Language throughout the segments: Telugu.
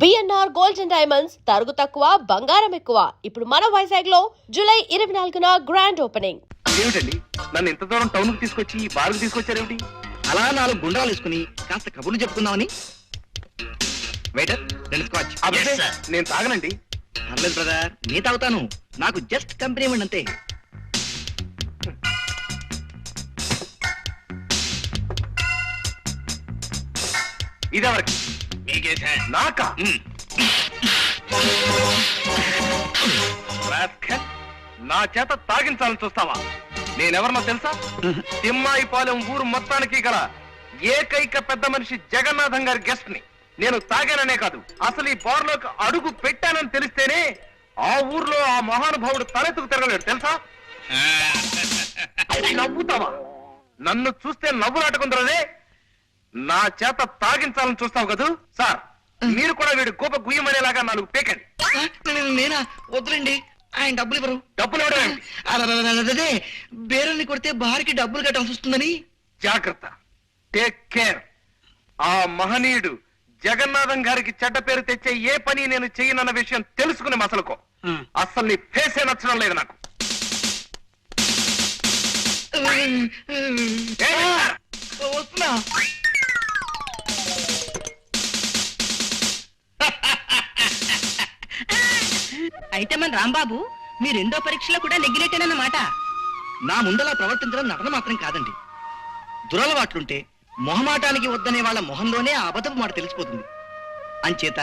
బిఎన్ఆర్ గోల్డ్ అండ్ డైమండ్స్ తరుగు తక్కువ బంగారం ఎక్కువ. ఇప్పుడు మన వైజాగ్ లో జూలై 24న గ్రాండ్ ఓపెనింగ్. ఏమిటండి నన్ను ఇంత దూరం టౌన్ కు తీసుకొచ్చి బార్కు తీసుకొచ్చారేమిటి? అలా 4 గుండాలు వేసుకుని కాస్త కబుర్లు చెప్పుకుందామని. Waiter 2 scotch. నేను తాగనండి. పర్లేదు బ్రదర్, నీ తాగుతాను. నాకు జస్ట్ కంపెనీ ఇవ్వండి అంతే. ఇదెవరికి? నాకా? నా చేత తాగించాలని చూస్తావా? నేనెవరినో తెలుసా? తిమ్మాయిపాలెం ఊరు మొత్తానికి గల ఏకైక పెద్ద మనిషి జగన్నాథం గారి గెస్ట్ ని. నేను తాగాననే కాదు, అసలు ఈ బార్లోకి అడుగు పెట్టానని తెలిస్తేనే ఆ ఊర్లో ఆ మహానుభావుడు తలెత్తుకు తిరగలేడు తెలుసా? నవ్వుతావా? నన్ను చూస్తే నవ్వులాటకుందరదే. నా చేత తాగించాలని చూస్తావు కదూ? సార్, మీరు కూడా వీడు గోప గుయ్యమనేలాగా 4 పేకండి. నేనా? వద్దులండి, ఆయన డబ్బులు ఇవ్వరు. డబ్బులు ఇవ్వడం? అదే బేరల్ని కొడితే బారికి డబ్బులు కట్టాల్సి వస్తుందని. జాగ్రత్త, టేక్ కేర్. ఆ మహనీయుడు జగన్నాథం గారికి చెడ్డ పేరు తెచ్చే ఏ పని నేను చెయ్యనన్న విషయం తెలుసుకుని మసలుకో. అసలు నీ ఫేసే నచ్చడం లేదు నాకు. వస్తున్నా. అయితే మన రాంబాబు మీ 2వ పరీక్షలో కూడా నెగ్గినట్టేనన్నమాట. నా ముందలా ప్రవర్తించడం నటన మాత్రం కాదండి. దురలవాట్లుంటే మొహమాటానికి వద్దనే వాళ్ళ మొహంలోనే ఆ అబద్ధపు మాట తెలిసిపోతుంది. అంచేత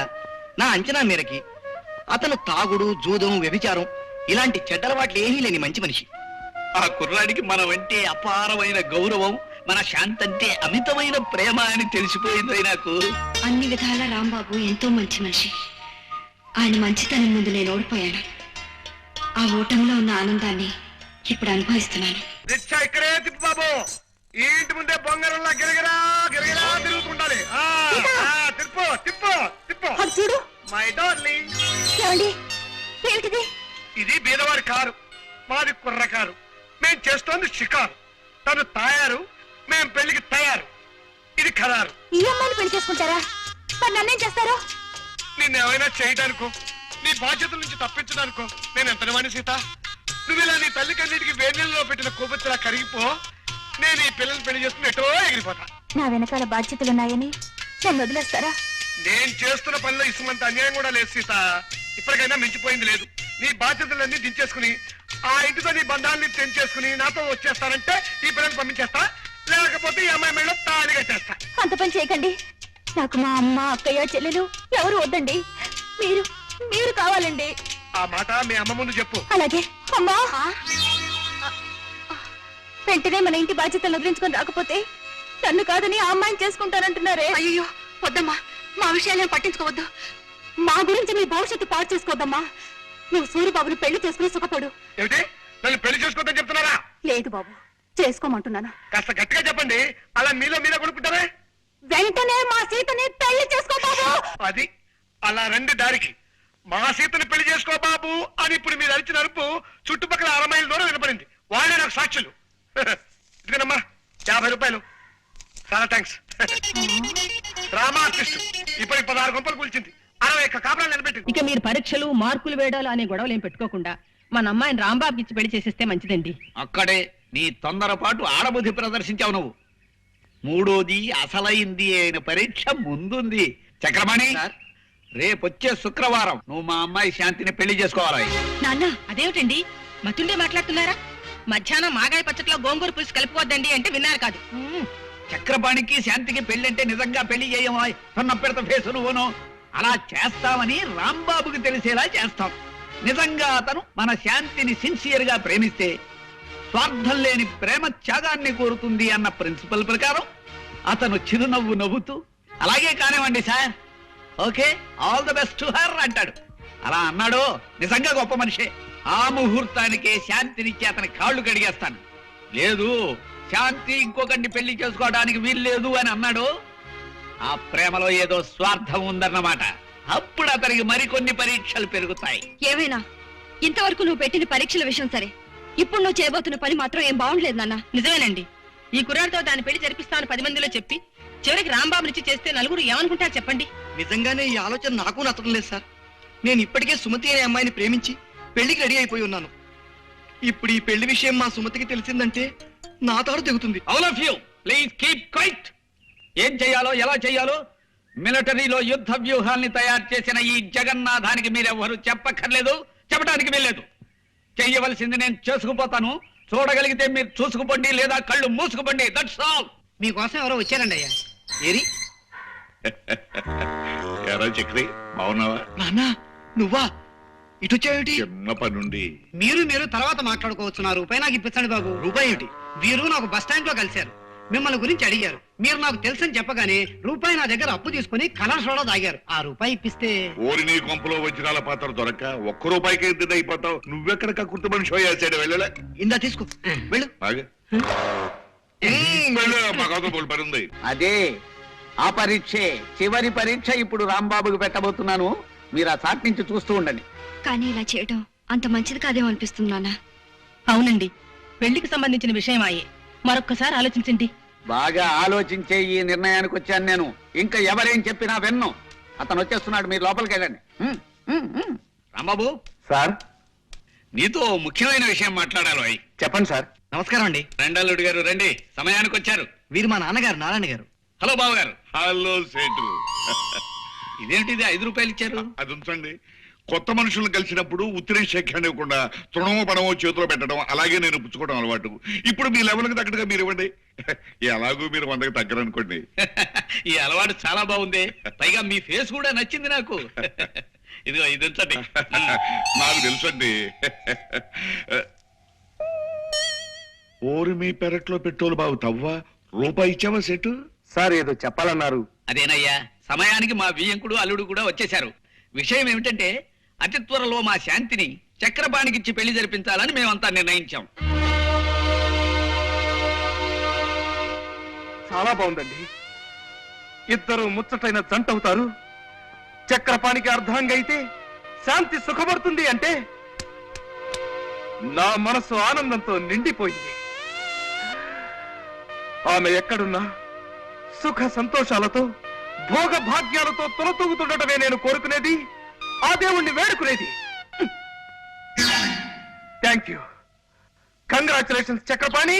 నా అంచనా మేరకి అతను తాగుడు, జూదం, వ్యభిచారం ఇలాంటి చెడ్డలవాట్లు ఏమీ లేని మంచి మనిషి. ఆ కుర్రాడికి మనం అంటే అపారమైన గౌరవం, మన శాంతంటే అమితమైన ప్రేమ అని తెలిసిపోయింది నాకు. అన్ని విధాల రాంబాబు ఎంతో మంచి మనిషి. ఆయన మంచితనం ముందు నేను ఓడిపోయాను. ఆ ఓటంలో ఉన్న ఆనందాన్ని ఇప్పుడు అనుభవిస్తున్నాను. రిక్షా ఇక్కడే తిప్పు బాబు. ఈ ఇంటి ముందే బొంగరంలా గిరగిరా గిరగిరా తిరుగుతుండాలి. తిప్పు తిప్పు తిప్పు. చూడు మై డార్లింగ్. ఇది బీదవారి కారు, మాది కుర్ర కారు. మేం చేస్తోంది షికారు. తను తాయారు, మేం పెళ్లికి తయారు. ఇది ఖరారు. ఈ అమ్మాయిని పెళ్లి చేసుకుంటారా? మరి నన్నేం చేస్తారు? నిన్నేమైనా చేయడానికో, నీ బాధ్యతల నుంచి తప్పించడానికో నేను ఎంత వాణి సీత. నువ్వు ఇలా నీ తల్లికన్నిటికి వేణిలో పెట్టిన కొవ్వొత్తిలా కరిగిపో. నేను ఈ పిల్లల్ని పెళ్లి చేసుకుని ఎటో ఎగిరిపోతా. నా వెనకాల బాధ్యతలున్నాయని నన్ను వదిలేస్తారా? నేను చేస్తున్న పనిలో ఇసుమంత అన్యాయం కూడా లేదు సీత. ఇప్పటికైనా మించిపోయింది లేదు. నీ బాధ్యతలన్నీ దించేసుకుని ఆ ఇంటితో నీ బంధాన్ని తెంచేసుకుని నాతో వచ్చేస్తానంటే ఈ పిల్లల్ని పంపించేస్తా. లేకపోతే ఈ అమ్మాయి మెడలో తాళి కట్టేస్తా. అంత పని చేయకండి. నాకు మా అమ్మ, అక్కయ్య, చెల్లెలు ఎవరు వద్దండి. మీరు మీరు కావాలండి. ఆ మాట మీ అమ్మ ముందు చెప్పు. అలాగే. అమ్మా, వెంటనే మన ఇంటి బాధ్యతలు వదిలించుకొని రాకపోతే నన్ను కాదని ఆ అమ్మాయిని చేసుకుంటానంటున్నారే. అయ్యో వద్దమ్మా, మా విషయాలేం పట్టించుకోవద్దు. మా గురించి మీ భవిష్యత్తు పాడు చేసుకోవద్దమ్మా. నువ్వు సూర్యబాబుని పెళ్లి చేసుకుని సుఖపడు. ఏమిటి, నన్ను పెళ్లి చేసుకోవద్దని చెప్తున్నారా? లేదు బాబు, చేసుకోమంటున్నాను. కాస్త గట్టిగా చెప్పండి. అలా మీలో మీలో కొనుక్కుంటారే. వెంటనే మా సీతని పెళ్లి చేసుకో బాబు. అది అలా రండి దారికి. మా సీతని పెళ్లి చేసుకో బాబు అని ఇప్పుడు మీరు అరిచిన అరుపు చుట్టుపక్కల 6 మైళ్ళ దూరం వినపడింది. వాళ్ళే నాకు సాక్షులు. ఇదిగోనమ్మా 50 రూపాయలు. చాలా థ్యాంక్స్. డ్రామా ఆర్టిస్ట్ ఇప్పటికి 16 గంటలు కూల్చింది. 60 కాపురాలు నిలబెట్టింది. ఇక మీరు పరీక్షలు, మార్కులు వేయడాలు అనే గొడవలు ఏం పెట్టుకోకుండా మన అమ్మాయిని రాంబాబుకి ఇచ్చి పెళ్లి చేసేస్తే మంచిదండి. అక్కడే నీ తొందరపాటు ఆడబుద్ధి ప్రదర్శించావు నువ్వు. 3వది అసలైంది అయిన పరీక్ష ముందుంది. చక్రపాణి, రేపొచ్చే శుక్రవారం నువ్వు మా అమ్మాయి శాంతిని పెళ్లి చేసుకోవాలి. నాన్న, అదేమిటండి మతుండే మాట్లాడుతున్నారా? మధ్యాహ్నం మాగాయ పచ్చట్లో గోంగూర పులుసు కలుపుకోద్దండి అంటే విన్నారు కాదు. చక్రపాణికి శాంతికి పెళ్ళంటే నిజంగా పెళ్లి చేయమా? సన్న పెడత ఫేసు నువ్వును. అలా చేస్తామని రాంబాబుకి తెలిసేలా చేస్తాం. నిజంగా అతను మన శాంతిని సిన్సియర్ గా ప్రేమిస్తే స్వార్థం లేని ప్రేమ త్యాగాన్ని కోరుతుంది అన్న ప్రిన్సిపల్ ప్రకారం అతను చిరునవ్వు నవ్వుతూ అలాగే కానివ్వండి sir, okay, all the best to her అంటాడు. అలా అన్నాడు, నిజంగా గొప్ప మనిషే. ఆ ముహూర్తానికే శాంతినిచ్చి అతని కాళ్ళు కడిగేస్తాను. లేదు, శాంతి ఇంకొకరిని పెళ్లి చేసుకోవడానికి వీల్లేదు అని అన్నాడు, ఆ ప్రేమలో ఏదో స్వార్థం ఉందన్నమాట. అప్పుడు అతనికి మరికొన్ని పరీక్షలు పెరుగుతాయి. ఏమైనా ఇంతవరకు నువ్వు పెట్టిన పరీక్షల విషయం సరే, ఇప్పుడు నువ్వు చేయబోతున్న పని మాత్రం ఏం బాగుండలేదు నాన్న. నిజమేనండి. ఈ కుర్రాడితో దాని పెళ్లి జరిపిస్తామని 10 మందిలో చెప్పి చివరికి రాంబాబునిచ్చి చేస్తే నలుగురు ఏమనుకుంటారు చెప్పండి. నిజంగానే ఈ ఆలోచన నాకు నచ్చడం లేదు సార్. నేను ఇప్పటికే సుమతి అనే అమ్మాయిని ప్రేమించి పెళ్లికి రెడీ అయిపోయి ఉన్నాను. ఇప్పుడు ఈ పెళ్లి విషయం మా సుమతికి తెలిసిందంటే నా తాడు తెగుతుంది. All of you please keep quiet. ఏం చేయాలో ఎలా చేయాలో మిలిటరీలో యుద్ధ వ్యూహాల్ని తయారు చేసిన ఈ జగన్నాథానికి మీరెవ్వరూ చెప్పక్కర్లేదు, చెప్పడానికి వీల్లేదు. చెయ్యవలసింది నేను చేసుకుపోతాను. చూడగలిగితే మీరు చూసుకుపోండి, లేదా కళ్ళు మూసుకుపోండి. That's all. మీకోసం ఎవరో వచ్చారండి అయ్యా. ఏరి ఎరా చక్రి, బాగున్నావా? నాన్న నువ్వా? ఇటు వచ్చావేమిటి? చిన్న పనుండి. మీరు తర్వాత మాట్లాడుకోవచ్చు. నా రూపాయి నాకు ఇప్పించండి బాబు. రూపాయి ఏమిటి? వీరు నాకు బస్ స్టాండ్ లో కలిశారు. మిమ్మల్ని గురించి అడిగారు. మీరు నాకు తెలుసని చెప్పగానే రూపాయి నా దగ్గర అప్పు తీసుకుని కలర్ సోడా తాగారు. ఆ రూపాయి ఇప్పిస్తే ఓరి నీ కొంపలో వజ్రాల పాత్ర దొరక్క ₹1 ఎంత అయిపోతావు. నువ్వెక్కడ కక్కుర్తి మనిషి అయ్యాడు. వెళ్ళలే, ఇందా తీసుకో, వెళ్ళు. బాగా వెళ్ళు, మాకు పని ఉంది. అదే ఆ పరీక్షే చివరి పరీక్ష. ఇప్పుడు రాంబాబుకి పెట్టబోతున్నాను. మీరు ఆ చాట్ నుంచి చూస్తూ ఉండండి. కానీ ఇలా చేయడం అంత మంచిది కాదేమో అనిపిస్తుంది నాన్న. అవునండి, పెళ్లికి సంబంధించిన విషయం అయ్యే మరొక్కసారి ఆలోచించండి. బాగా ఆలోచించే ఈ నిర్ణయానికి వచ్చాను నేను. ఇంకా ఎవరేం చెప్పినా విన్ను. అతను వచ్చేస్తున్నాడు, మీరు లోపలికి వెళ్ళండి. రాంబాబు, సార్ నీతో ముఖ్యమైన విషయం మాట్లాడాలి. చెప్పండి సార్. నమస్కారం అండి. రెండల్లుడు గారు రండి, సమయానికి వచ్చారు. వీరు మా నాన్నగారు నారాయణ గారు. హలో బాబు గారు. హలో సేటు. ఇదేంటిది ₹5 ఇచ్చారు? అది ఉంచండి. కొత్త మనుషులను కలిసినప్పుడు ఉత్తిరే శేఖరణ ఇవ్వకుండా తృణమో పడమో చేతిలో పెట్టడం, అలాగే నేను పుచ్చుకోవడం అలవాటు. ఇప్పుడు మీ లెవెల్కి తగ్గట్టుగా మీరు ఇవ్వండి. ఎలాగూ మీరు 100కి తగ్గరనుకోండి. ఈ అలవాటు చాలా బాగుంది. పైగా మీ ఫేస్ కూడా నచ్చింది నాకు. ఇదిగో ఇది ఉంచండి. నాకు తెలుసండి. ఓరి మీ పెరట్లో పెట్రోలు బాబు తవ్వా. రూపాయి ఇచ్చావా సెటు? సార్ ఏదో చెప్పాలన్నారు. అదేనయ్యా, సమయానికి మా వియ్యంకుడు అల్లుడు కూడా వచ్చేశారు. విషయం ఏమిటంటే అతి త్వరలో మా శాంతిని చక్రపాణికిచ్చి పెళ్లి జరిపించాలని మేమంతా నిర్ణయించాం. చాలా బాగుందండి. ఇద్దరు ముచ్చటైన జంట అవుతారు. చక్రపాణికి అర్ధాంగి అయితే శాంతి సుఖపడుతుంది అంటే నా మనసు ఆనందంతో నిండిపోయింది. ఆమె ఎక్కడున్నా సుఖ సంతోషాలతో భోగ భాగ్యాలతో తొలతూగుతుండటమే నేను కోరుకునేది, ఆ దేవుణ్ణి వేడుకునేది. Thank you. కంగ్రాచులేషన్స్ చక్రపాణి.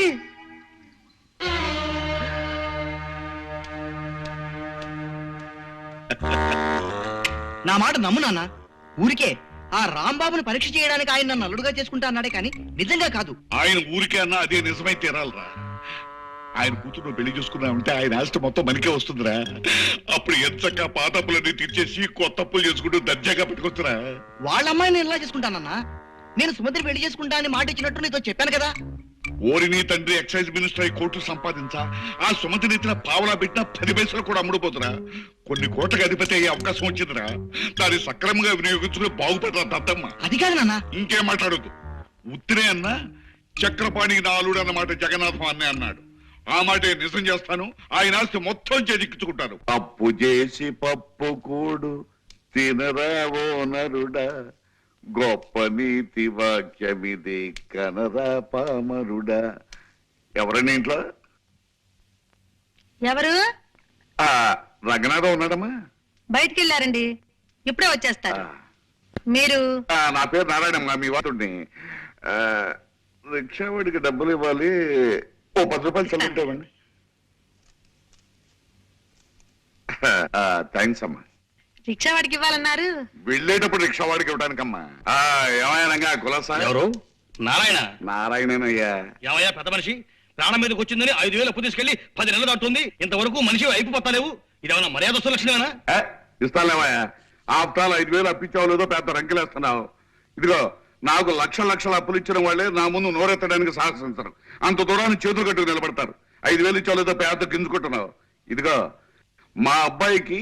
నా మాట నమ్ము నాన్న. ఊరికే ఆ రాంబాబుని పరీక్ష చేయడానికి ఆయన నన్ను అల్లుడుగా చేసుకుంటా అన్నాడే కానీ నిజంగా కాదు. ఆయన ఊరికే అన్నా అదే నిజమై తీరాలరా. ఆయన కూతురు పెళ్లి చూసుకున్నామంటే ఆయన ఆస్తి మొత్తం మనకే వస్తుందిరా. అప్పుడు ఎంచక్క పాత అప్పులన్నీ తీర్చేసి కొత్త అప్పులు చేసుకుంటూ దర్జాగా పెట్టుకొస్తురా. వాళ్ళ అమ్మాయిని నేను ఎలా చేసుకుంటానన్నా? నేను సుమతిని పెళ్లి చేసుకుంటా అని మాట ఇచ్చినట్టు నీతో చెప్పాను కదా. ఓరి నీ తండ్రి ఎక్సైజ్ మినిస్టర్ అయి కోట్లు సంపాదించా ఆ సుమతిని ఎత్తిన పావలా పెట్టినా 10 పైసలు కూడా అమ్ముడుపోతురా. కొన్ని కోట్లకు అధిపతి అయ్యే అవకాశం వచ్చిందిరా. దాన్ని సక్రమంగా వినియోగించుకుని బాగుపడరా దత్తమ్మ. అది కాదు నాన్న. ఇంకేం మాట్లాడొద్దు. ఉత్తిరే అన్నా చక్రపాణికి నా అల్లుడు అన్నమాట జగన్నాథం అన్నే అన్నాడు. ఆ మాటే నిజం చేస్తాను. ఆయన ఆస్తి మొత్తం చేజిక్కించుకుంటాను. అప్పు చేసి పప్పు కూడు తినరావో నరుడా, గొప్ప నీతి వాక్యమిది కనరా పామరుడా. ఎవరండి ఇంట్లో? ఎవరు? రంగనాథం ఉన్నాడమ్మా? బయటికి వెళ్ళారండి, ఇప్పుడే వచ్చేస్తారు. మీరు? నా పేరు నారాయణమ్మ, మీ వాడుని. రిక్షావాడికి డబ్బులు ఇవ్వాలి, ఓ 10 రూపాయలు చెల్లింటామండి. థ్యాంక్స్ అమ్మా. రిక్షా వాడికి ఇవ్వాలన్నారు. వెళ్ళేటప్పుడు రిక్షా వాడికి ఇవ్వడానికమ్మా. ఏమయ్యానంగా కులాసా? ఎవరు? నారాయణ. నారాయణనయ్యా. ఏమయ్యా పెద్ద మనిషి, ప్రాణం మీదకి వచ్చిందని 5,000 అప్పు తీసుకెళ్లి 10 నెలలు దాటుతుంది. ఇంతవరకు మనిషి అయిపోతాలేవు. ఇదేమన్నా మర్యాద లక్షణమేనా? ఇస్తాలేవయ్యా. ఆఫ్టర్ 5,000 అప్పించావు లేదో పెద్ద రంకెలేస్తున్నావు. ఇదిగో నాకు లక్షల అప్పులు ఇచ్చిన వాళ్ళే నా ముందు నోరెత్తడానికి సాహసించరు. అంత దూరాన్ని చేతులు కట్టుకు నిలబడతారు. 5,000 ఇచ్చావు లేదో పెద్ద గింజుకుంటున్నావు. ఇదిగో మా అబ్బాయికి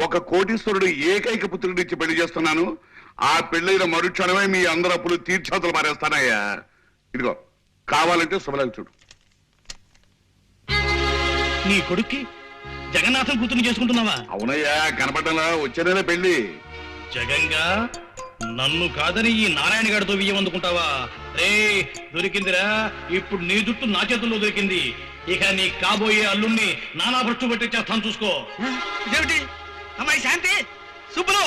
ఒక కోటీశ్వరుడు ఏకైక పుత్రుడిని ఇచ్చి పెళ్లి చేస్తున్నాను. ఆ పెళ్లిన మరుక్షణమే మీ అందరు అప్పులు తీర్చాతలు మారేస్తానయ్యా. ఇదిగో కావాలంటే శుభలేఖ చూడు. నీ కొడుక్కి జగన్నాథం కూతురు చేసుకుంటున్నావా? అవునయ్యా, కనపడ్డలా వచ్చే నెల పెళ్లి. జగంగా నన్ను కాదని ఈ నారాయణ గారితో బియ్యం అందుకుంటావా? రే దొరికిందిరా, ఇప్పుడు నీ జుట్టు నా చేతుల్లో దొరికింది. ఇక నీ కాబోయే అల్లుణ్ణి నానా భ్రష్టు పట్టించేస్తాను చూసుకో. ఇదేమిటి అమ్మాయి శాంతి, సుబ్బులు,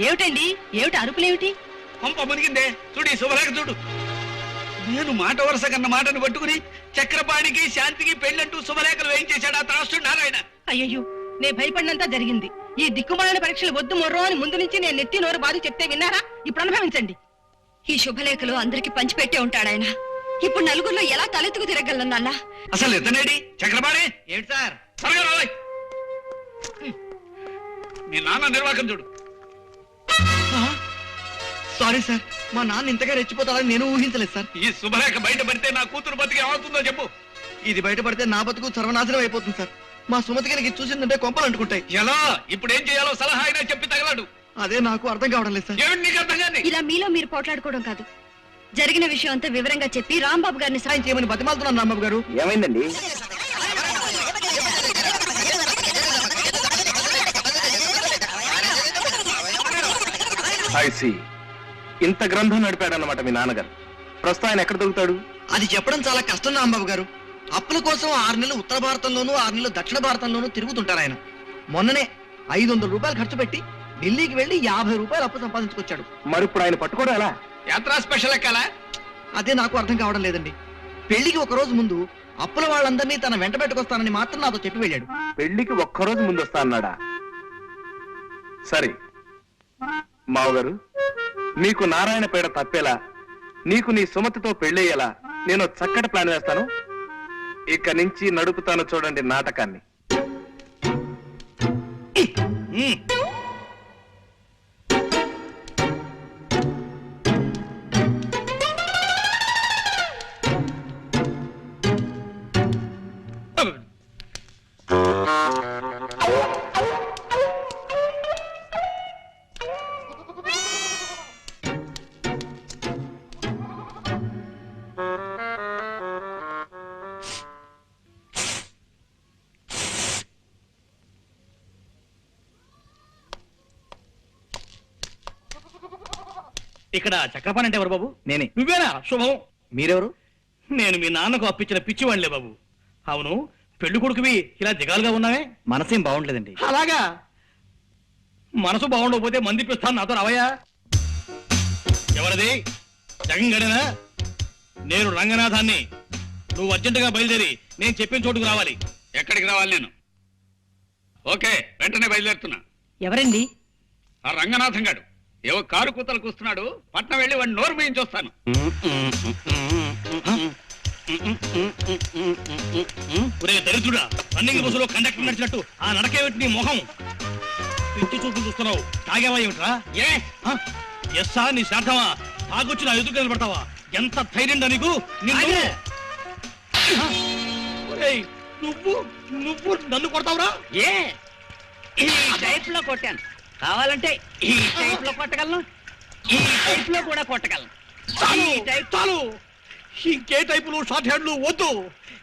ఏమిటండి? ఏమిటి అరుపులేమిటి? పంప మునిగిందే. చూడు ఈ శుభలేఖ చూడు. నేను మాట వరుస కన్న మాటను పట్టుకుని చక్రపాణికి శాంతికి పెళ్ళంటూ శుభలేఖలు వేయించేశాడు ఆ త్రాసుడు నారాయణ. అయ్యయ్యో, నే భయపడినంతా జరిగింది. ఈ దిక్కుమాలిన పరీక్షలు వద్దు మొర్రో అని ముందు నుంచి నేను నెత్తి నోరు బాధ చెప్తే విన్నారా? ఇప్పుడు అనుభవించండి. ఈ శుభలేఖలు అందరికి పంచిపెట్టే ఉంటాడాయన. ఇప్పుడు నలుగురిలో ఎలా తలెత్తుకు తిరగలను నాన్న? అసలు ఇతనేడి చక్రపాణి? ఏంటి సార్? త్వరగా రావాలి. మీ నాన్న నిర్వాహకం చూడు. సారీ సార్, మా నాన్న ఇంతగా రెచ్చిపోతాడని నేను ఊహించలేదు సార్. ఈ శుభలేఖ బయట పడితే నా కూతురు బతికి ఏమవుతుందో చెప్పు. ఇది బయటపడితే నా బతుకు సర్వనాశనం అయిపోతుంది సార్. మా సుమతి గారికి చూసిందంటే కొంపలు అంటుకుంటాయి. ఎలా? ఇప్పుడు ఏం చేయాలో సలహా అయినా చెప్పి తగలడు. అదే నాకు అర్థం కావడం లేదు సార్. ఏమిటి నీకు అర్థం కాని? ఇలా మీలో మీరు పోట్లాడుకోవడం కాదు, జరిగిన విషయం అంతా వివరంగా చెప్పి రాంబాబు గారిని సాయం చేయమని బతిమాలుతున్నాను రాంబాబు గారు. ఏమైందండి? ఐసి ఇంత గ్రంథం నడిపాడన్నమాట మీ నాన్నగారు. ప్రస్తుతం ఆయన ఎక్కడ దొరుకుతాడు? అది చెప్పడం చాలా కష్టం రాంబాబు గారు. అప్పుల కోసం 6 నెలలు ఉత్తర భారతంలోనూ 6 నెలలు దక్షిణ భారతంలోనూ తిరుగుతుంటారు ఆయన. మొన్ననే 500 రూపాయలు ఖర్చు పెట్టి ఢిల్లీకి వెళ్లి 50 రూపాయలు అప్పు సంపాదించుకొచ్చాడు. మరి ఇప్పుడు ఆయన పట్టుకోవడం ఎలా? యాత్రా స్పెషల్ ఎక్కాలా? అదే నాకు అర్థం కావడం లేదండి. పెళ్లికి ఒక రోజు ముందు అప్పుల వాళ్ళందరినీ తన వెంట పెట్టుకొస్తానని మాత్రం నాతో చెప్పి వెళ్ళాడు. పెళ్లికి ఒక్కరోజు ముందు వస్తా అన్నాడా? సరే మావగారు, నీకు నారాయణ పేడ తప్పేలా, నీకు నీ సుమతితో పెళ్ళయ్యేలా నేను చక్కటి ప్లాన్ వేస్తాను. ఇక నుంచి నడుపుతాను చూడండి నాటకాన్ని. ఇక్కడ చక్రపాణి అంటే ఎవరు బాబు? నేనే. నువ్వేనా? శుభం. మీరెవరు? నేను మీ నాన్నకు అప్పించిన పిచ్చివాళ్లే బాబు. అవును, పెళ్లి కొడుకువి ఇలా దిగాలుగా ఉన్నావే? మనసేం బాగుండలేదండి. అలాగా? మనసు బాగుండకపోతే మందిపిస్తాను, నాతో రావయ్యా. ఎవరది? జగంగడేనా? నేను రంగనాథాన్ని. నువ్వు అర్జెంటుగా బయలుదేరి నేను చెప్పిన చోటుకు రావాలి. ఎక్కడికి రావాలి నేను? ఓకే, వెంటనే బయలుదేరుతున్నా. ఎవరండి? ఆ రంగనాథం గాడు ఏవో కారు కూతలు కూస్తున్నాడు. పట్నం వెళ్ళి వాడిని నోరు వేయించి వస్తాను. ఒరే దరిద్రుడా, రన్నింగ్ బస్సులో కండక్టర్ నడిచినట్టు ఆ నడకేమిటి నీ మొహం? పిచ్చి చూపులు చూస్తున్నావు. తాగేవా ఏమిట్రా? ఎస్సా నీ శ్రాద్ధమా? తాగొచ్చి నా ఎదురు నిలబడతావా? ఎంత ధైర్యం నీకు? నువ్వు నువ్వు నన్ను కొడతావురా? ఈ టైప్ లో కొట్టాను. కావాలంటే ఈ టైప్ లో కొట్టగలను, ఈ టైప్ లో కూడా కొట్టగలను. చాలు, ఇంకే టైపులు షార్ట్ హ్యాండ్లు వద్దు.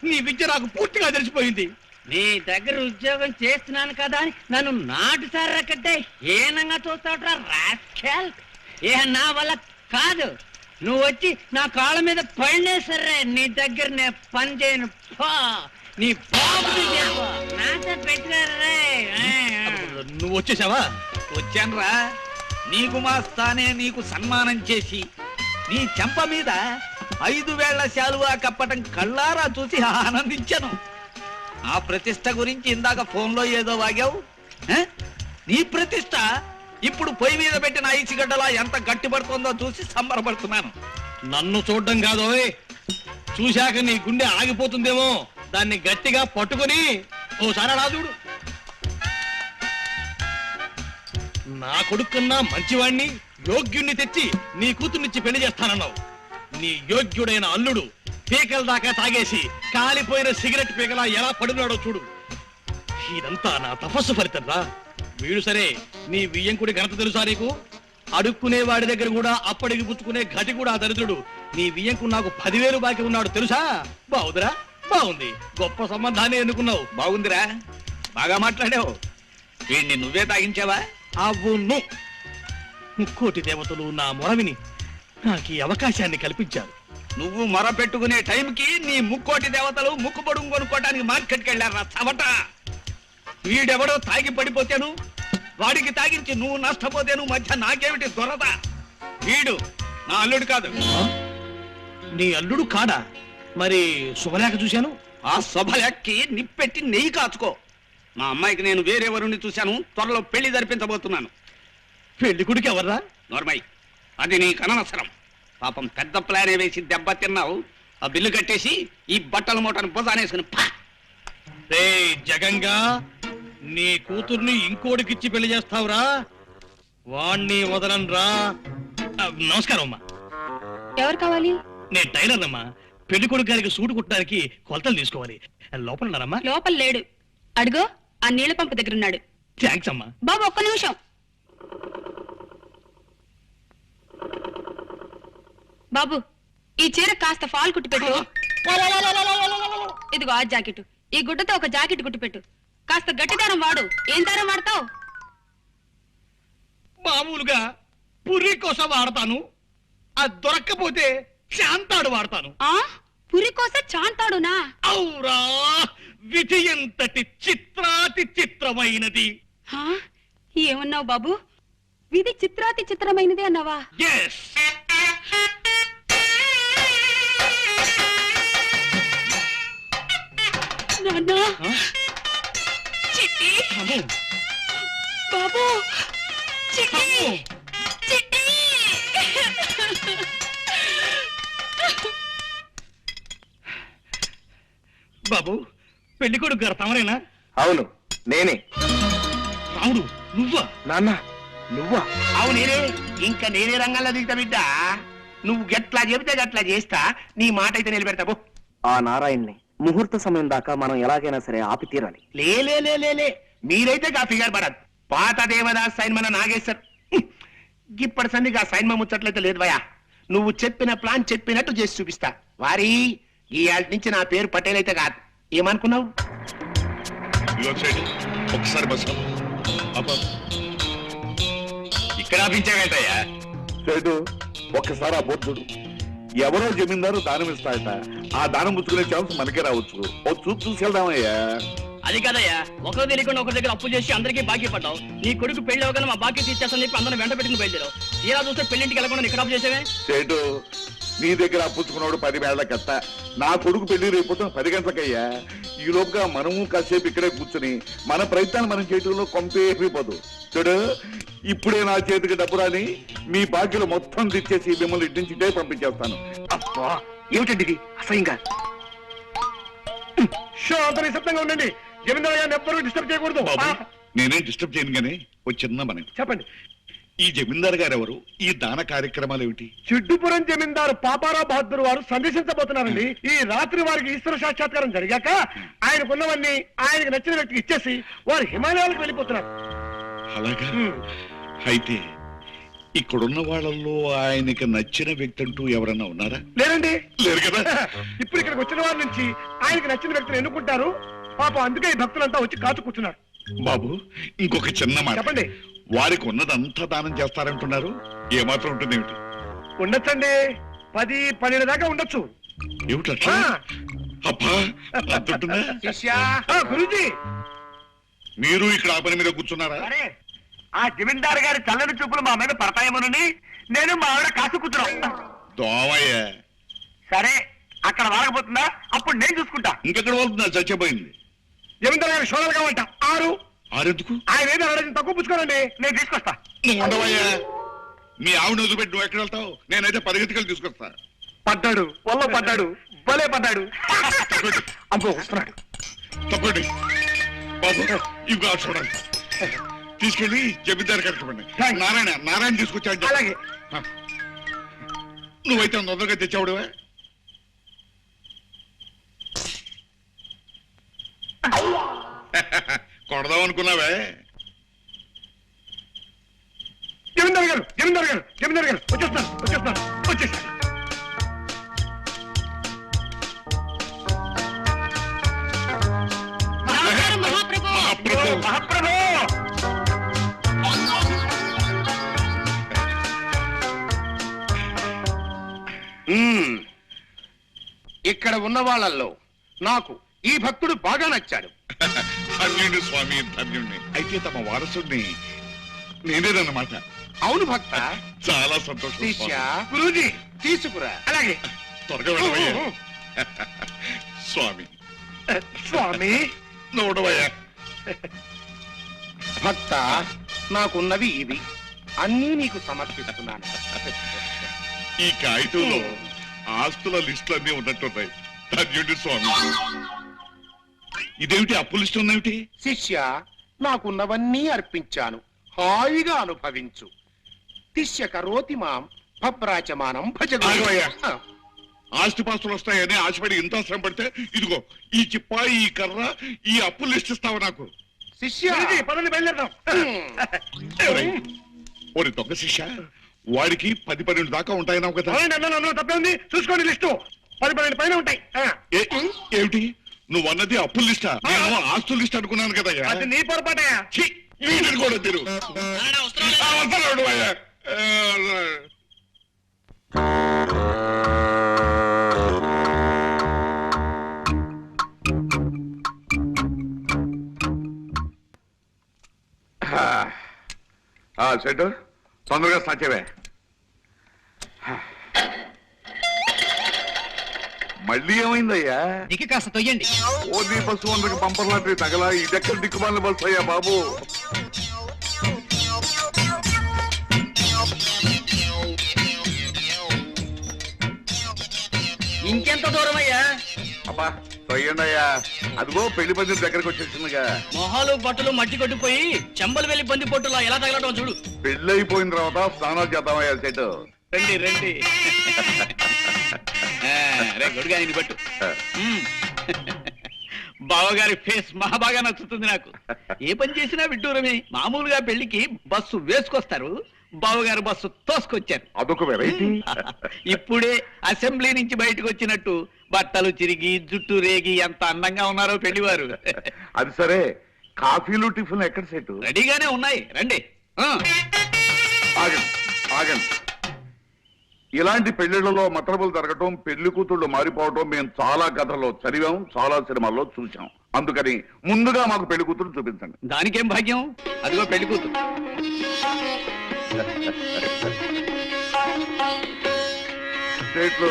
నీ విద్య నాకు పూర్తిగా తెలిసిపోయింది. నీ దగ్గర ఉద్యోగం చేస్తున్నాను కదా అని నన్ను నాటు సారకట్టే ఏనంగా చూస్తావుట్రా రాస్కెల్. ఏ నా వల్ల కాదు. నువ్వు వచ్చి నా కాళ్ళ మీద పడినే సరే నీ దగ్గర నేను పని చేయను. నీ బాబు నాతో పెట్టుకోరే. నువ్వు వచ్చేసావా? వచ్చానురా. నీకు మా స్థానే నీకు సన్మానం చేసి నీ చెంప మీద 5 వేళ్ల శాలువా కప్పటం కళ్ళారా చూసి ఆనందించాను. ఆ ప్రతిష్ట గురించి ఇందాక ఫోన్లో ఏదో వాగావు. నీ ప్రతిష్ట ఇప్పుడు పొయ్యి మీద పెట్టిన ఐసిగడ్డలా ఎంత గట్టిపడుతుందో చూసి సంబరపడుతున్నాను. నన్ను చూడడం కాదు, చూశాక నీ గుండె ఆగిపోతుందేమో దాన్ని గట్టిగా పట్టుకొని ఓసారి అలా చూడు. నా కొడుకున్నా మంచివాణ్ణి యోగ్యుణ్ణి తెచ్చి నీ కూతుర్నిచ్చి పెళ్లి చేస్తానన్నావు. నీ యోగ్యుడైన అల్లుడు పీకల దాకా తాగేసి కాలిపోయిన సిగరెట్ పీకలా ఎలా పడినాడో చూడు. ఇదంతా నా తపస్సు ఫలితంరా. వీడు సరే, నీ వియ్యంకుడి ఘనత తెలుసా నీకు? అడుక్కునే వాడి దగ్గర కూడా అప్పటికి పుచ్చుకునే గటి కూడా ఆ దరిద్రుడు. నీ వియ్యంకు నాకు 10,000 బాకీ ఉన్నాడు తెలుసా? బాగుందిరా, బాగుంది. గొప్ప సంబంధాన్ని ఎన్నుకున్నావు. బాగుందిరా, బాగా మాట్లాడావు. వీడిని నువ్వే తాగించావా? అవును, 3,000,000 దేవతలు నా మొరవిని నాకు ఈ అవకాశాన్ని కల్పించారు. నువ్వు మొర పెట్టుకునే టైంకి నీ 3,000,000 దేవతలు ముక్కు పొడుగు కొనుక్కోవడానికి మార్కెట్కి వెళ్ళారా చవట. వీడెవడో తాగి పడిపోతాను వాడికి తాగించి నువ్వు నష్టపోతే నువ్వు మధ్య నాకేమిటి దొరద? వీడు నా అల్లుడు కాదు. నీ అల్లుడు కాడా? మరి శుభలేఖ చూశాను. ఆ శుభలెక్కి నిప్పెట్టి నెయ్యి కాచుకో. మా అమ్మాయికి నేను వేరే వరుణ్ణి చూశాను. త్వరలో పెళ్లి జరిపించబోతున్నాను. పెళ్లి కొడుకు ఎవర్రా? నోర్మై, అది నీ కనవసరం. పాపం పెద్ద ప్లానే వేసి దెబ్బ తిన్నావు. ఆ బిల్లు కట్టేసి ఈ బట్టల మూటను భుజానేసుకుని పా. రే జగంగా, నీ కూతుర్ని ఇంకోటికిచ్చి పెళ్లి చేస్తావురా? వాణ్ణి వదలనరా. నమస్కారం అమ్మా. ఎవరు కావాలి? నేను టైలర్ అమ్మా. పెళ్లి కొడుకు గారికి సూటు కుట్టడానికి కొలతలు తీసుకోవాలి. లోపల ఉన్నారమ్మా? లోపల లేడు. అడుగో, ఆ నీళ్ల పంపు దగ్గర ఉన్నాడు. థ్యాంక్స్ అమ్మా. బాబు ఒక్క నిమిషం. బాబు, ఈ చీర కాస్త ఫాల్ కుట్టి పెట్టు. ఇదిగో ఆ జాకెట్. ఈ గుడ్డతో ఒక జాకెట్ కుట్టి పెట్టు. కాస్త గట్టి దారం వాడు. ఏం దారం వాడతావు? మామూలుగా పుర్రి కోసం వాడతాను. అది దొరక్కపోతే శాంతాడు వాడతాను. ఆ పురి కోసం చాంతాడునా? అవురా, విధి ఎంతటి చిత్రాతి చిత్రమైనది. హా? ఏమన్నావు బాబు? విధి చిత్రాతి చిత్రమైనది అన్నావా? ఎస్. నాన్న, చిట్టి, బాబు, చిట్టి, చిట్టి. బాబు, పెళ్లి కొడుకు గారు తమరేనా? అవును, నేనే. రాముడు, నువ్వా? నాన్న, నువ్వా? అవునేనే. ఇంకా నేనే రంగంలో దిగుతా బిడ్డ. నువ్వు గట్లా చెబితే గట్లా చేస్తా. నీ మాట అయితే నిలబెడతావు. ఆ నారాయణ్ణి ముహూర్త సమయం దాకా మనం ఎలాగైనా సరే ఆపి తీరాలి. లే మీరైతే గా ఫిగర్ పడదు. పాత దేవదాస్ సైన్ మన నాగేశ్వర్ ఇప్పటి సందిగా సైన్ ముచ్చట్లయితే లేదు భయా. నువ్వు చెప్పిన ప్లాన్ చెప్పినట్టు చేసి చూపిస్తా. వారి ఈ ఆటి నుంచి నా పేరు పటేల్ అయితే కాదు. ఏమనుకున్నావు? ఒకసారి బస్సు ఇక్కడ ఆపించావేంటయ్యా? చెడు ఒక్కసారి ఆ బొద్దుడు ఎవరో జమీందారు దానం ఇస్తాయట. ఆ దానం పుచ్చుకునే ఛాన్స్ మనకే రావచ్చు. ఓ చూపు చూసి వెళ్దామయ్యా. అది కదయ్యా, ఒకరు తెలియకుండా ఒకరి దగ్గర అప్పు చేసి అందరికీ బాకీ పడ్డావు. నీ కొడుకు పెళ్లి అవగానే మా బాకీ తీర్చేస్తాను చెప్పి అందరం వెంట పెట్టింది బయలుదేరావు. తీరా చూస్తే పెళ్లింటికి వెళ్ళకుండా ఇక్కడ అప్పు చేసేవే. చెడు నీ దగ్గర అప్పుచ్చుకున్నాడు 10 వేళ్లకత్త. నా కొడుకు పెళ్లి రేపు 10 గంటలకయ్యా. ఈ లోపుగా మనము కాసేపు ఇక్కడే కూర్చుని మన ప్రయత్నాలు మనం చేయడంలో కొంపేపోదు. చూడు, ఇప్పుడే నా చేతికి డబ్బు రాని మీ బాకీలు మొత్తం తెచ్చేసి మిమ్మల్ని ఇంటి నుంచి ఇటే పంపించేస్తాను. అబ్బా, ఏమిటండి ఇది అసహ్యంగా? షో అంత నిశ్శబ్దంగా ఉండండి. జమీందారు గారిని ఎవ్వరూ డిస్టర్బ్ చేయకూడదు. నేనేం డిస్టర్బ్ చేయను గానీ ఒక చిన్న మనం. చెప్పండి. ఈ జమీందారు గారు ఎవరు? ఈ దాన కార్యక్రమాలు ఏమిటి? చిడ్డుపురం జమీందారు పాపారావు బహదూర్ వారు సందర్శించబోతున్నారండి. ఈ రాత్రి వారికి ఈశ్వర సాక్షాత్కారం జరిగాక ఆయనకున్నవన్నీ ఆయనకు నచ్చిన వ్యక్తికి ఇచ్చేసి వారు హిమాలయాలకు వెళ్ళిపోతున్నారు. అలాగా? అయితే ఇక్కడున్న వాళ్ళల్లో ఆయనకి నచ్చిన వ్యక్తి అంటూ ఎవరన్నా ఉన్నారా? లేదండి. లేరు కదా. ఇప్పుడు ఇక్కడికి వచ్చిన వారి నుంచి ఆయనకి నచ్చిన వ్యక్తిని ఎన్నుకుంటారు. పాపం అందుకే ఈ భక్తులంతా వచ్చి కాచు కూర్చున్నారు. బాబు, ఇంకొక చిన్న మాట. చెప్పండి. వారికి ఉన్నదంతా దానం చేస్తారంటున్నారు. ఏమాత్రం ఉంటుంది ఏమిటి? ఉండొచ్చండి, 10-12 దాకా ఉండొచ్చు. ఏమిటట్లా? అబ్బా, అంతుంటుందా? గురూజీ, మీరు ఇక్కడ ఆ పని మీద కూర్చున్నారా? ఆ జమీందారు గారి చల్లని చూపులు మా మీద పడతాయేమోనని నేను మా ఆవిడ కాసు కూర్చున్నాం. దోమయ్య. సరే, అక్కడ వాడకపోతుందా? అప్పుడు నేను చూసుకుంటా. ఇంకెక్కడ వెళ్తుందా? చచ్చిపోయింది. జమీందారు గారి షోనాలు కావంట 6. ఆరెందుకు? ఆయన ఏదో అడగడం తక్కువ పుచ్చుకోరండి. నేను తీసుకొస్తా. నువ్వు ఉండవయ్యా. మీ ఆవిడ వదిలిపెట్టి నువ్వు ఎక్కడ వెళ్తావు? నేనైతే పరిగెత్తుకెళ్ళి తీసుకొస్తా. పడ్డాడు, వల్ల పడ్డాడు, భలే పడ్డాడు. అబ్బో, వస్తున్నాడు. తప్పండి బాబు, ఇవి చూడండి. తీసుకెళ్ళి జమీందారు గారికి ఇవ్వండి. నారాయణ తీసుకొచ్చాడు. అలాగే. నువ్వైతే తొందరగా తెచ్చావుడువే. కొడదాం అనుకున్నావే. జమీందారు గారు వచ్చేస్తాను. మహాప్రభు, ఇక్కడ ఉన్న వాళ్ళల్లో నాకు ఈ భక్తుడు బాగా నచ్చాడు. ధన్యుణ్ణి స్వామి, ధన్యుణ్ణి. అయితే తమ వారసుడిని నేనేనన్నమాట. అవును భక్త. చాలా సంతోషం శిష్య స్వామి. గురూజీ తీసుకురా. అలాగే త్వరగా వెళ్ళవయ్యా. స్వామి స్వామి. నోడవయ్యా. భక్త నాకున్నవి ఇవి అన్నీ నీకు సమర్పిస్తున్నాను. ఈ కాగితంలో ఆస్తుల లిస్టులన్నీ ఉన్నట్టున్నాయి. ధన్యుడి స్వామి. ఇదేమిటి అప్పు లిస్టు ఉందేమిటి? శిష్య నాకున్నవన్నీ అర్పించాను, హాయిగా అనుభవించు. శిష్య కరోతి మాం భబ్రాచమానం ఆగవయ్యా. భజ. ఆస్తిపాస్తులు వస్తాయని ఆశపడి ఇంత శ్రమ పడితే ఇదిగో ఈ చిప్ప, ఈ కర్ర, ఈ అప్పు లిస్ట్ ఇస్తావు నాకు. శిష్య పదండి బయలుదేరదాం. ఓరి దొంగ శిష్య, వాడికి 10-12 దాకా ఉంటాయన్నావు కదా. అందులో తప్పే ఉంది, చూసుకోండి లిస్టు 10-12 పైన ఉంటాయి. ఏమిటి నువ్వు అన్నది అప్పు లిస్టా? నేను ఆస్తుల లిస్ట్ అనుకున్నాను కదా. అది నీ పొరపాటయా. వీటిని కూడా తిరు. వస్తున్నాడు అయ్యా. సెట్ తొందరగా సాచేవే. మళ్ళీ ఏమైందయ్యా? దిక్కి కాస్త తొయ్యండి. ఓన్లీ బస్సు అందరికి బంపర్ లాంటి తగలా. ఇదెక్కడ దిక్కుమాలిన బస్సు అయ్యా బాబు. ఇంకెంత దూరం అయ్యా? అబ్బా తొయ్యండి అయ్యా. అదిగో పెళ్లి పందిరి దగ్గరకు వచ్చేసిందిగా. మొహాలు బట్టలు మట్టి కొట్టిపోయి చెంబలు వెళ్ళి బంది పొట్టులా ఎలా తగలటం చూడు. పెళ్లి అయిపోయిన తర్వాత స్నానాలు చేద్దామయ్యా సెట్. రండి రండి. రే గొడుగా నేను పట్టు. బావగారి ఫేస్ మహా బాగా నచ్చుతుంది నాకు. ఏ పని చేసినా విడ్డూరమే. మామూలుగా పెళ్లికి బస్సు వేసుకొస్తారు, బావగారు బస్సు తోసుకొచ్చారు. అదొక వెరైటీ. ఇప్పుడే అసెంబ్లీ నుంచి బయటకు వచ్చినట్టు బట్టలు చిరిగి జుట్టు రేగి ఎంత అందంగా ఉన్నారో పెళ్లివారు. అది సరే, కాఫీలు టిఫిన్ ఎక్కడ సెట్? రెడీగానే ఉన్నాయి, రండి. ఆగండి ఆగండి. ఇలాంటి పెళ్లిళ్లలో మతలబులు జరగటం, పెళ్లి కూతుళ్ళు మారిపోవటం మేము చాలా కథల్లో చదివాం, చాలా సినిమాల్లో చూసాం. అందుకని ముందుగా మాకు పెళ్లి కూతురు చూపించండి. దానికేం భాగ్యం, అదిగో పెళ్లి కూతురు. స్టేట్లు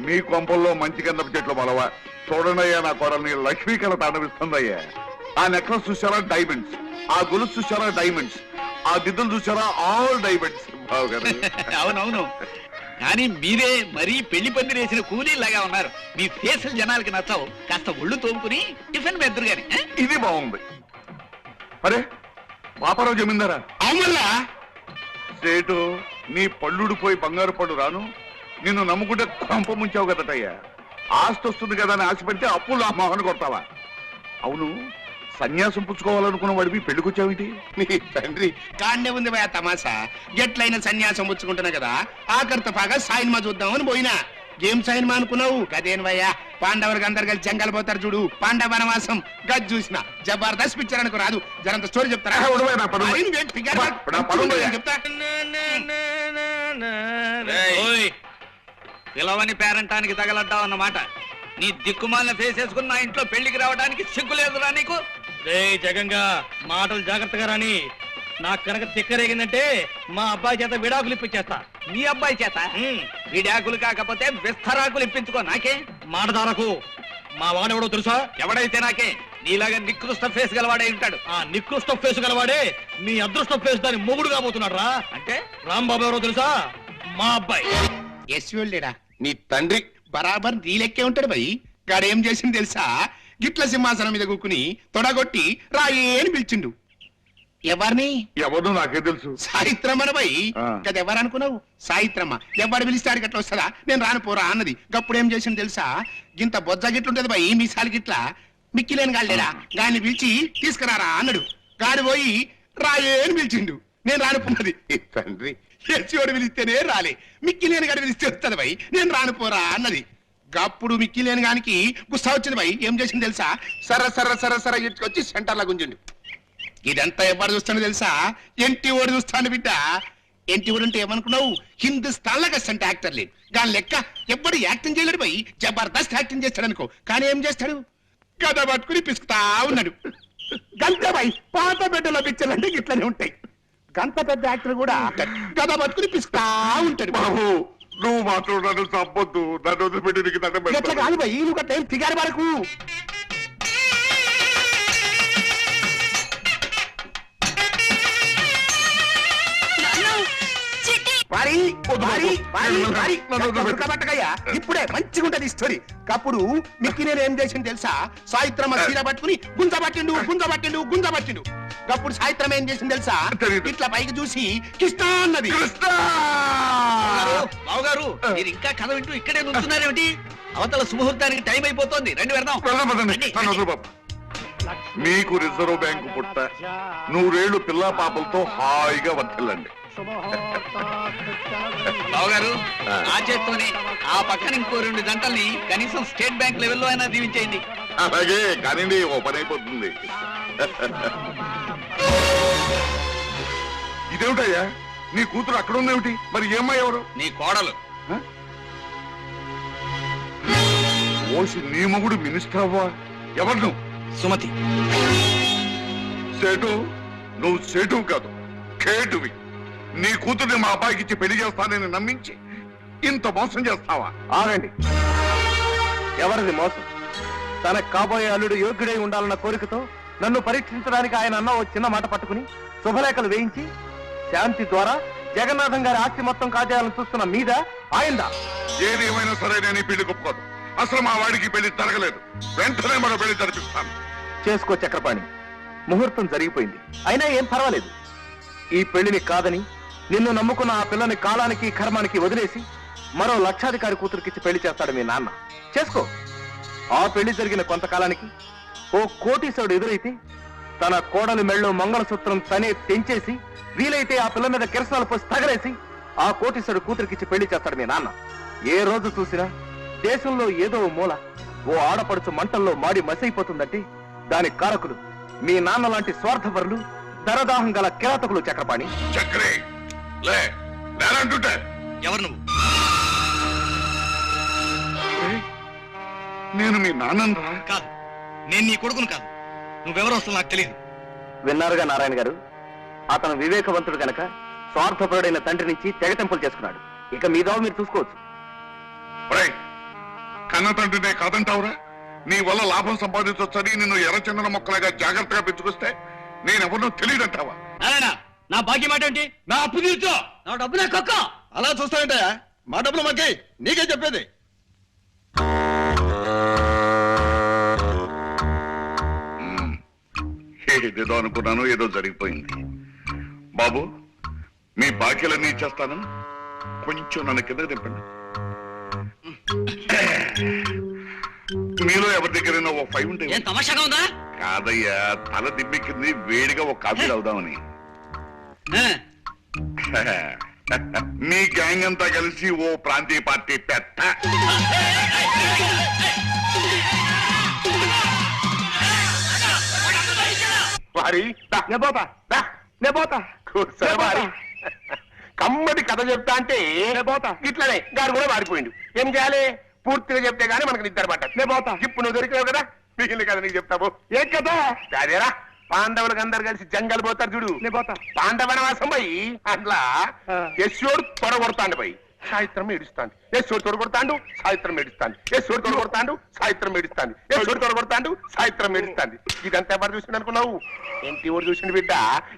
మీ కొంపల్లో మంచి గంధపు చెట్లు బలవా. చూడండి అయ్యా, నా కోడల్ని లక్ష్మీ కళ తాండవిస్తుందయ్యా. ఆ నెక్లెస్ చూసారా డైమండ్స్, ఆ గొలుసు చూసారా డైమండ్స్, ఆ దిద్దులు చూసారా ఆల్ డైమండ్స్. బావగారు అవునవును, కానీ మీరే మరీ పెళ్లి పందిరి వేసిన కూలీలాగా ఉన్నారు. మీ ఫేసులు జనాలకి నచ్చావు. కాస్త ఒళ్ళు తోముకుని టిఫిన్ మెద్దరు గాని. ఇది బాగుంది. అరే పాపారావు జమీందారా? అవునల్లా. సేటు నీ పళ్ళుడిపోయి బంగారు పళ్ళు రాను. నిన్ను నమ్ముకుంటే కొంప ముంచావు కదటయ్యా. ఆస్తి వస్తుంది కదా అని ఆశపడితే అప్పులు ఆ మొహన కొడతావా? అవును, సన్యాసం పుచ్చుకోవాలనుకున్న వాడివి పెళ్లికొచ్చావిటి? నీ తండ్రి కాండే ఉంది భయ తమాసా. ఎట్లయినా సన్యాసం పుచ్చుకుంటున్నా కదా, ఆఖరితో పాగా సాయిన్మా చూద్దామని పోయినా. ఏం సాయిన్మా అనుకున్నావు? గదేను భయ్యా, పాండవులకు అందరు కలిసి జంగల్ పోతారు చూడు, పాండవ వనవాసం. గది చూసిన జబర్దస్త్ పిక్చర్ అనుకో రాదు. జరంత స్టోరీ చెప్తారా? అరే నువ్వేం ఫిగర్ చెప్తా. ఓయ్, పిలవని పేరంటానికి తగలడ్డావు అన్నమాట. నీ దిక్కుమాలిన ఫేస్ వేసుకుని నా ఇంట్లో పెళ్లికి రావడానికి సిగ్గులేదురా నీకు? రే జగంగా, మాటలు జాగ్రత్తగా రాని. నాకు కనుక తిక్కరేగిందంటే మా అబ్బాయి చేత విడాకులు ఇప్పించేస్తా. నీ అబ్బాయి చేత విడాకులు కాకపోతే విస్తరాకులు ఇప్పించుకో. నాకే మాటదారకు. మా వాడెవడో తెలుసా? ఎవడైతే నాకే. నీలాగా నికృష్ట ఫేస్ గలవాడై ఉంటాడు. ఆ నికృష్ట ఫేస్ గలవాడే మీ అదృష్ట ఫేస్ దాని మొగుడు కాబోతున్నాడు రా. అంటే రాంబాబు ఎవరో తెలుసా? మా అబ్బాయి. ఎస్వెళ్ళేడా నీ తండ్రి బరాబర్ నీ లెక్కే ఉంటాడు భయ్. గాడేం చేసింది తెలుసా? గిట్ల సింహాసనం మీద కూకుని తొడగొట్టి రాయే అని పిలిచిండు. ఎవరిని? ఎవరు నాకే తెలుసు. సాయిత్రమ్మన భయ్. కదా ఎవరు అనుకున్నావు? సాయిత్రమ్మ. ఎవరు పిలిస్తే ఆడికి అట్లా వస్తుందా? నేను రాను పోరా అన్నది. గప్పుడు ఏం చేసింది తెలుసా? గింత బొజ్జ గిట్లుంటది భయ్, మీసాలు గిట్లా. మిక్కిలేని గాళ్ళేడా గాని పిలిచి తీసుకురారా అన్నాడు. గాడి పోయి రాయే అని పిలిచిండు. నేను రానుకున్నది. తండ్రి ఎచ్చివాడు పిలిస్తేనే రాలే, మిక్కిలేని గాడి పిలిస్తే వస్తుంది భయ్, నేను రానుపోరా అన్నది. గప్పుడు మిక్కిలేని గానికి గుస్సా వచ్చింది భయ్. ఏం చేసింది తెలుసా? సర సర సర సర ఇట్టుకొచ్చి సెంటర్లా గుంజిండు. ఇదంతా ఎవరు చూస్తాను తెలుసా? ఎంటి ఓడి చూస్తాను బిడ్డ. ఎంటి ఓడి అంటే ఏమనుకున్నావు? హిందుస్థాన్ లాగా అంటే యాక్టర్ లేదు. దాని లెక్క ఎవ్వడు యాక్టింగ్ చేయలేడు భయ్. జబర్దస్త్ యాక్టింగ్ చేస్తాడు అనుకో. కానీ ఏం చేస్తాడు? గద పట్టుకుని పిసుకుతా ఉన్నాడు. గంతే భయ్. పాత బిడ్డల పిక్చర్లు అంటే ఇట్లనే ఉంటాయి. కంత పెద్ద యాక్టర్ కూడా గద పట్టుకుని పిస్తా ఉంటాడు బాబు నువ్వు మాత్రం నన్ను చంపొద్దు, నన్ను వదిలిపెట్టి నీకు దండం ఎట్లా పెడతాను. కాదు భయ్, నువ్వు గట్ల ఏం తిగారి వరకు వారి వారి వారి వారి ఉడకబట్టకయ్యా ఇప్పుడే మంచిగా ఉంటది స్టోరీ. అప్పుడు మిక్కి నేను ఏం చేసింది తెలుసా? సాయిత్రమ్మ చీర పట్టుకుని గుంజబట్టిండు. అప్పుడు సాయిత్రం ఏం చేసింది తెలుసా? తెలీదు. ఇట్లా పైకి చూసి కృష్ణ అన్నది. కృష్ణ! బావగారు మీరు ఇంకా కథ వింటూ ఇక్కడే నుంచున్నారేమిటి? అవతల సుముహూర్తానికి టైం అయిపోతుంది, రండి వెళ్దాం. వెళ్దాం, పదండి. రండి, నన్ను రండి. వదిలు బాబు. మీకు రిజర్వ్ బ్యాంకు పుట్ట, 100 ఏళ్ళు పిల్లా పాపలతో హాయిగా వర్తిల్లండి. బావగారు ఆ చేత్తోనే ఆ పక్కన ఇంకో 2 గంటల్ని కనీసం స్టేట్ బ్యాంక్ లెవెల్లో అయినా దీవించేయండి. అలాగే కానివ్వండి, ఓ పని అయిపోతుంది. ఇదేమిటయ్యా, నీ కూతురు అక్కడ ఉందేమిటి? మరి ఏమ్మా ఎవరు? నీ కోడలు ఓసి నీ మొగుడు మినిస్టర్ అవ్వా? ఎవరు నువ్వు? సుమతి. సేటు, నువ్వు సేటు కాదు, కేటువి. నీ కూతుర్ని మా అబ్బాయికి ఇచ్చి పెళ్లి చేస్తానని నమ్మించి ఇంత మోసం చేస్తావా? ఆగండి. ఎవరిది మోసం? తనకు కాబోయే అల్లుడు యోగ్యుడై ఉండాలన్న కోరికతో నన్ను పరీక్షించడానికి ఆయన అన్న ఓ చిన్న మాట పట్టుకుని శుభలేఖలు వేయించి శాంతి ద్వారా జగన్నాథం గారి ఆస్తి మొత్తం కాజేయాలని చూస్తున్న మీద ఆయందా? ఏది ఏమైనా సరే నేను ఈ పెళ్లి ఒప్పుకోను. అసలు మా వాడికి పెళ్లి జరగలేదు. వెంటనే మరో పెళ్లి జరిపిస్తాను. చేసుకో చక్రపాణి, ముహూర్తం జరిగిపోయింది. అయినా ఏం పర్వాలేదు. ఈ పెళ్లిని కాదని నిన్ను నమ్ముకున్న ఆ పిల్లని కాలానికి కర్మానికి వదిలేసి మరో లక్షాధికారి కూతురికిచ్చి పెళ్లి చేస్తాడు మీ నాన్న. చేసుకో. ఆ పెళ్లి జరిగిన కొంతకాలానికి ఓ కోటీశ్వరుడు ఎదురైతే తన కోడలి మెళ్ళో మంగళసూత్రం తనే తెంచేసి వీలైతే ఆ పిల్ల మీద కిరసనాలు పోసి తగలేసి ఆ కోటీశ్వరుడు కూతురికిచ్చి పెళ్లి చేస్తాడు మీ నాన్న. ఏ రోజు చూసినా దేశంలో ఏదో ఓ మూల ఓ ఆడపడుచు మంటల్లో మాడి మసైపోతుందంటే దాని కారకులు మీ నాన్న లాంటి స్వార్థపరులు, దరదాహం గల కిరాతకులు చక్రపాణి. చక్రే లే, నేనంటుంటే ఎవరు నువ్వు? నేను మీ నాన్నరా? కాదు, నేను నీ కొడుకును కాదు. నువ్వెవరో అసలు నాకు తెలియదు. విన్నారుగా నారాయణ గారు, అతను వివేకవంతుడు గనక స్వార్థపరుడైన తండ్రి నుంచి తెగతెంపులు చేసుకున్నాడు. ఇక మీదో మీరు చూసుకోవచ్చు. ఒరేయ్, కన్న తండ్రినే కాదంటావురా? నీ వల్ల లాభం సంపాదించొచ్చని నిన్ను ఎర్రచందన మొక్కలాగా జాగ్రత్తగా పెంచుకొస్తే నేనెవరినో తెలియదంటావా? నారాయణ, నా భాగ్యం మాట ఏంటి? నా అప్పు తీర్చో. నా డబ్బు నా కుక్క. అలా చూస్తానంటే మా డబ్బులు మాకే, నీకే చెప్పేది. ఏదో అనుకున్నాను, ఏదో జరిగిపోయింది. బాబు, మీ బాకీలన్నీ ఇచ్చేస్తాను. కొంచెం నన్ను కింద దింపండి. మీలో ఎవరి దగ్గరైనా ఓ 5 ఉంటే? ఏం తమాషాగా ఉందా? కాదయ్యా, తల దిమ్మెక్కింది, వేడిగా ఒక కాఫీ అవుదామని. మీ గ్యాంగ్ అంతా కలిసి ఓ ప్రాంతీయ పార్టీ పెట్ట. వారి కమ్మడి కథ చెప్తా అంటే ఇట్లనే గారు కూడా మారిపోయిండు. ఏం చేయాలి? పూర్తిగా చెప్తే గానీ మనకు నిద్ర పట్టదు. ఇప్పుడు నువ్వు దొరికావు కదా, మిగిలిన కదా నీకు చెప్తావు. ఏ కదా అదేరా, పాండవులకు అందరు కలిసి జంగల్ పోతారు చూడు. పాండవనవాసం పోయి అట్లా యశోడు తొడగొడతాండు పోయి సాయిత్రం ఏడుస్తాంది. యశోడు తొడగొడతాండు, సాయిత్రం ఏడుస్తాంది. యశోడు తొడగొడతాండు, సాయిత్రం ఏడుస్తాంది. యశోడు తొడగొడతాండు, సాయిత్రం ఏడుస్తాంది. ఇదంతా ఎవరు చూసిండు అనుకున్నావు? ఎన్టీ ఓడు చూసిండు బిడ్డ.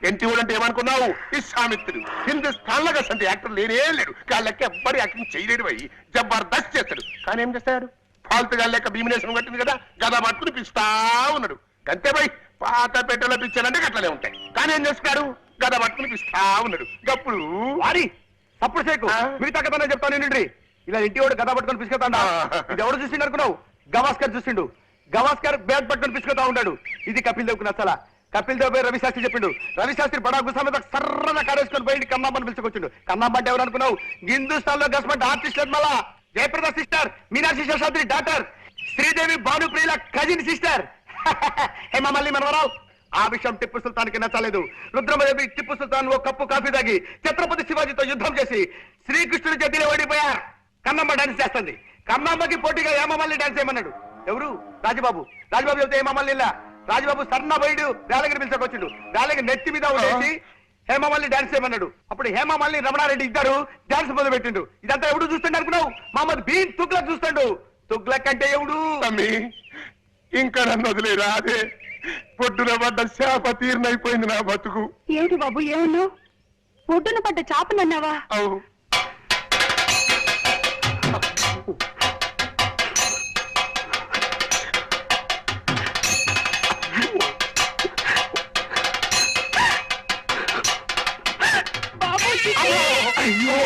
ఎన్టీ ఓడు అంటే ఏమనుకున్నావు? విశ్వామిత్రుడు. హిందుస్థాన్ లో అసలు యాక్టర్ లేనే లేడు. వాళ్ళకి ఎవ్వరు యాక్టింగ్ చేయలేడు పోయి జబర్దస్త్ చేస్తాడు. కానీ ఏం చేస్తాడు? ఫాల్తుగా లెక్క భీమినేశ్వరం కట్టింది కదా, గదా పట్టుకుని పిస్తా ఉన్నాడు. గంతే పోయి పాత పెట్టెల పిచ్చాలంటే గట్లనే ఉంటాయి. కానీ ఏం చేస్తాడు? గదా పట్టుకుని పిస్తా ఉన్నాడు. గప్పుడు వారి తప్పుడు చేయకు, మిగతా కథనే చెప్తాను ఏంటి. ఇలా ఇంటి వాడు గదా పట్టుకొని పిసుకుతాడా? ఇది ఎవరు చూసిండు అనుకున్నావు? గవాస్కర్ చూసిండు. గవాస్కర్ బ్యాగ్ పట్టుకొని పిసుకుతా ఉంటాడు. ఇది కపిల్ దేవ్కు నచ్చలా. కపిల్ దేవ్ రవి శాస్త్రి చెప్పిండు. రవి శాస్త్రి బడా గుసా మీద సర్రగా కారేసుకొని పోయి కన్నాంబని పిలుచుకొచ్చిండు. కన్నాంబ అంటే ఎవరు అనుకున్నావు? హిందుస్థాన్ లో గస్మెంట్ ఆర్టిస్ట్ మళ్ళా జయప్రద సిస్టర్, మీనాక్షి శేషాద్రి డాటర్, శ్రీదేవి భానుప్రియుల కజిన్ సిస్టర్, హేమమల్లి మనవరావు. ఆ విషయం టిప్పు సుల్తాన్ కి నచ్చలేదు. రుద్రమదేవి టిప్పు సుల్తాన్ ఓ కప్పు కాఫీ తాగి ఛత్రపతి శివాజీతో యుద్ధం చేసి శ్రీకృష్ణుడి చేతిలో ఓడిపోయారు. కన్నమ్మ డాన్స్ చేస్తుంది. కన్నమ్మకి పోటీగా హేమమల్లి డాన్స్ చేయమన్నాడు. ఎవరు? రాజబాబు. రాజబాబు చెప్తే హేమమల్లి రాజబాబు సన్న బయడు వేలగిరి పిలిచకొచ్చిండు. వేలగిరి నెత్తి మీద ఉండేసి హేమమాలిని డాన్స్ చేయమన్నాడు. అప్పుడు హేమమాలిని రమణారెడ్డి ఇద్దరు డాన్స్ మొదలు పెట్టిండు. ఇదంతా ఎవడు చూస్తుండే అనుకున్నావు? మహమ్మద్ బీన్ తుగ్లక్ చూస్తాడు. తుగ్లక్ అంటే ఎవడు? తమ్మి ఇంకా నన్ను వదిలేరా, అదే పొద్దున పడ్డ శాప తీర్నైపోయింది నా బతుకు. ఏమిటి బాబు ఏమన్నావు? ఒడ్డున పడ్డ చాపనన్నావా? అవు బాబు అయ్యో అయ్యో